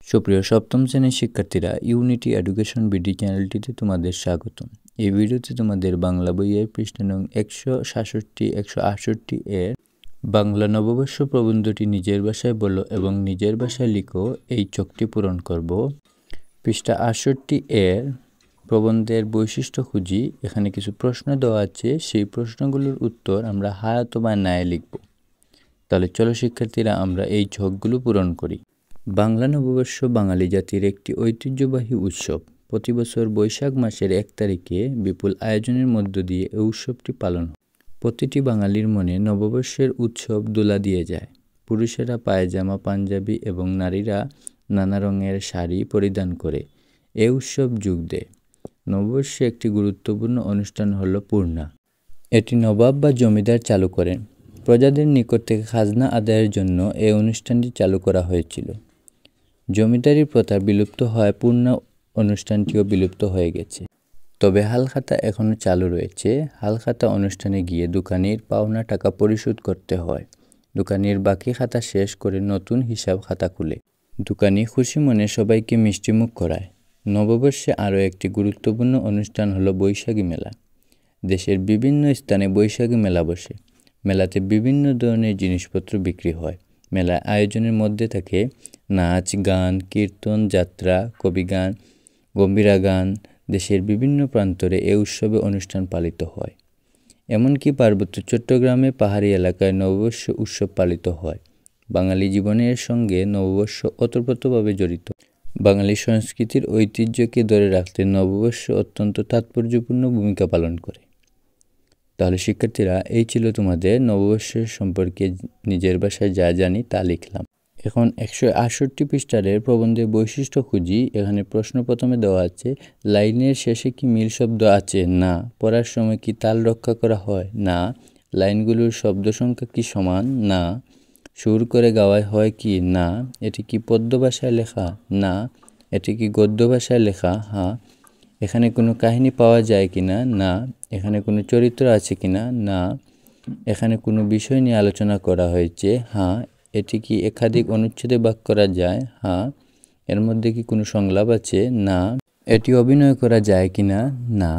সুপ্রিয় সপ্তম শ্রেণীর শিক্ষার্থীরা, ইউনিটি এডুকেশন বিডি চ্যানেলটিতে তোমাদের স্বাগতম। এই ভিডিওতে তোমাদের বাংলা বইয়ের পৃষ্ঠা নং 167-168 এর বাংলা নববর্ষ প্রবন্ধটি নিজের ভাষায় বলো এবং নিজের ভাষায় লিখো এই চকটি পূরণ করব। পৃষ্ঠা 68 এর প্রবন্ধের বৈশিষ্ট্য খুঁজি। এখানে কিছু প্রশ্ন দেওয়া আছে, সেই প্রশ্নগুলোর উত্তর আমরা হ্যাঁ অথবা নায় লিখব। তাহলে চলো শিক্ষার্থীরা, আমরা এই ছকগুলো পূরণ করি। বাংলা নববর্ষ বাঙালি জাতির একটি ঐতিহ্যবাহী উৎসব। প্রতি বছর বৈশাখ মাসের 1 তারিখে বিপুল আয়োজনের মধ্য দিয়ে এই উৎসবটি পালন হয়। প্রতিটি বাঙালির মনে নববর্ষের উৎসব দোলা দিয়ে যায়। পুরুষেরা পায়জামা, পাঞ্জাবি এবং নারীরা নানা রঙের শাড়ি পরিধান করে এই উৎসব যোগ দেয়। নববর্ষে একটি গুরুত্বপূর্ণ অনুষ্ঠান হলো পূর্ণা। এটি নবাব বা জমিদার চালু করেন। প্রজাদের নিকট থেকে খাজনা আদায়ের জন্য এই অনুষ্ঠানটি চালু করা হয়েছিল। জমিদারি প্রথা বিলুপ্ত হয়, পূর্ণা অনুষ্ঠানটিও বিলুপ্ত হয়ে গেছে। তবে হালখাতা এখনও চালু রয়েছে। হালখাতা অনুষ্ঠানে গিয়ে দোকানির পাওনা টাকা পরিশোধ করতে হয়। দোকানির বাকি খাতা শেষ করে নতুন হিসাব খাতা খুলে দোকানি খুশি মনে সবাইকে মিষ্টিমুখ করায়। নববর্ষে আরও একটি গুরুত্বপূর্ণ অনুষ্ঠান হলো বৈশাখী মেলা। দেশের বিভিন্ন স্থানে বৈশাখী মেলা বসে। মেলাতে বিভিন্ন ধরনের জিনিসপত্র বিক্রি হয়। মেলা আয়োজনের মধ্যে থাকে নাচ, গান, কীর্তন, যাত্রা, কবিগান, গম্ভীরা গান। দেশের বিভিন্ন প্রান্তরে এ উৎসবে অনুষ্ঠান পালিত হয়। এমনকি পার্বত্য চট্টগ্রামে পাহাড়ি এলাকায় নববর্ষ উৎসব পালিত হয়। বাঙালি জীবনের সঙ্গে নববর্ষ ওতপ্রোতভাবে জড়িত। বাঙালি সংস্কৃতির ঐতিহ্যকে ধরে রাখতে নববর্ষ অত্যন্ত তাৎপর্যপূর্ণ ভূমিকা পালন করে। তাহলে শিক্ষার্থীরা, এই ছিল তোমাদের নববর্ষের সম্পর্কে নিজের ভাষায় যা জানি তা লিখলাম। এখন 168 পৃষ্ঠার প্রবন্ধের বৈশিষ্ট্য খুঁজি। এখানে প্রশ্ন প্রথমে দেওয়া আছে, লাইনের শেষে কি মিল শব্দ আছে? না। পড়ার সময় কি তাল রক্ষা করা হয়? না। লাইনগুলোর শব্দ সংখ্যা কি সমান? না। সুর করে গাওয়া হয় কি? না। এটি কি পদ্য ভাষায় লেখা? না। এটি কি গদ্য ভাষায় লেখা? হ্যাঁ। এখানে কোনো কাহিনী পাওয়া যায় কি না? না। এখানে কোনো চরিত্র আছে কি না? না। এখানে কোনো বিষয় নিয়ে আলোচনা করা হয়েছে? হ্যাঁ। এটি কি একাধিক অনুচ্ছেদে ভাগ করা যায়? হ্যাঁ। এর মধ্যে কি কোনো সংলাপ আছে? না। এটি অভিনয় করা যায় কি না? না।